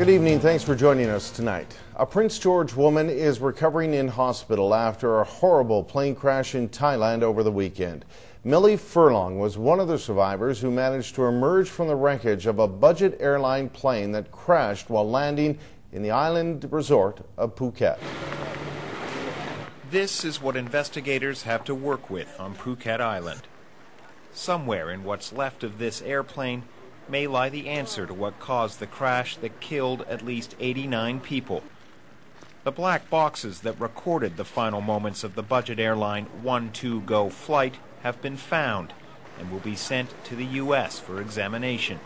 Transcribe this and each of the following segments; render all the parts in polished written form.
Good evening. Thanks for joining us tonight. A Prince George woman is recovering in hospital after a horrible plane crash in Thailand over the weekend. Millie Furlong was one of the survivors who managed to emerge from the wreckage of a budget airline plane that crashed while landing in the island resort of Phuket. This is what investigators have to work with on Phuket Island. Somewhere in what's left of this airplane may lie the answer to what caused the crash that killed at least 89 people. The black boxes that recorded the final moments of the budget airline 12GO flight have been found and will be sent to the U.S. for examination.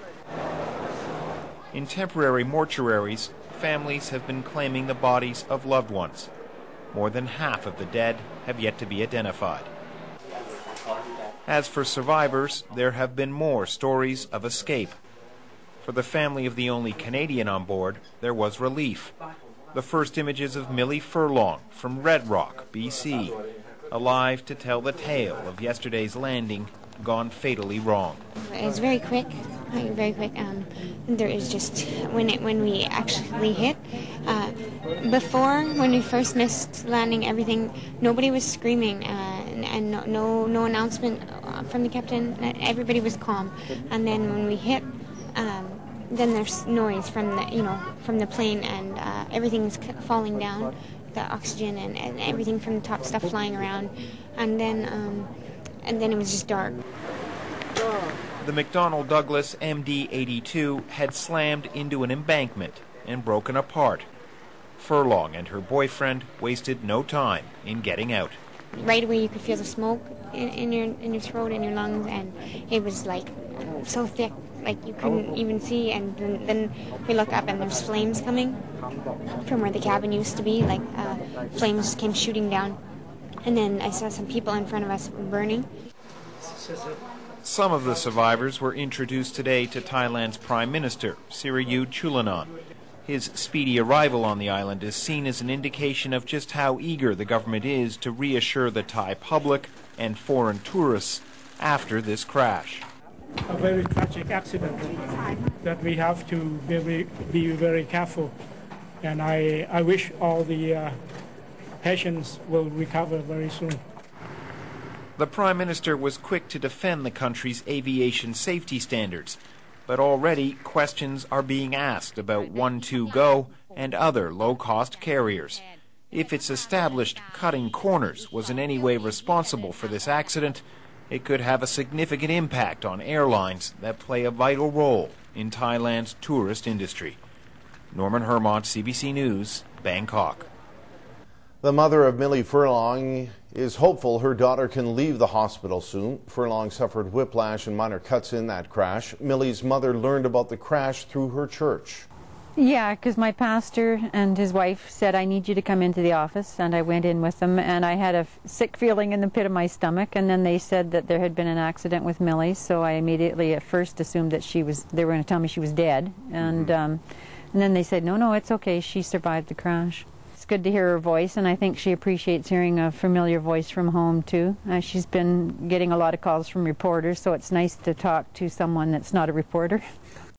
In temporary mortuaries, families have been claiming the bodies of loved ones. More than half of the dead have yet to be identified. As for survivors, there have been more stories of escape. For the family of the only Canadian on board, there was relief. The first images of Millie Furlong from Red Rock, BC, alive to tell the tale of yesterday's landing gone fatally wrong. It was very quick, very quick. There is just, when we actually hit, before, when we first missed landing, everything, nobody was screaming, and no announcement from the captain. Everybody was calm. And then when we hit, then there's noise from the plane, and everything's falling down, the oxygen and everything from the top stuff flying around, and then it was just dark. The McDonnell Douglas MD-82 had slammed into an embankment and broken apart. Furlong and her boyfriend wasted no time in getting out. Right away you could feel the smoke in your throat and your lungs, and it was like so thick, like you couldn't even see. And then we look up and there's flames coming from where the cabin used to be, like flames came shooting down. And then I saw some people in front of us burning. Some of the survivors were introduced today to Thailand's Prime Minister, Sirayut Chulanan. His speedy arrival on the island is seen as an indication of just how eager the government is to reassure the Thai public and foreign tourists after this crash. A very tragic accident that we have to be very careful. And I wish all the patients will recover very soon. The Prime Minister was quick to defend the country's aviation safety standards, but already questions are being asked about 12GO and other low-cost carriers. If it's established cutting corners was in any way responsible for this accident, it could have a significant impact on airlines that play a vital role in Thailand's tourist industry. Norman Hermont, CBC News, Bangkok. The mother of Millie Furlong is hopeful her daughter can leave the hospital soon. Furlong suffered whiplash and minor cuts in that crash. Millie's mother learned about the crash through her church. Yeah, because my pastor and his wife said, I need you to come into the office, and I went in with them, and I had a sick feeling in the pit of my stomach, and then they said that there had been an accident with Millie, so I immediately at first assumed that they were going to tell me she was dead, and then they said, no, it's okay, she survived the crash. It's good to hear her voice, and I think she appreciates hearing a familiar voice from home too. She's been getting a lot of calls from reporters, so it's nice to talk to someone that's not a reporter.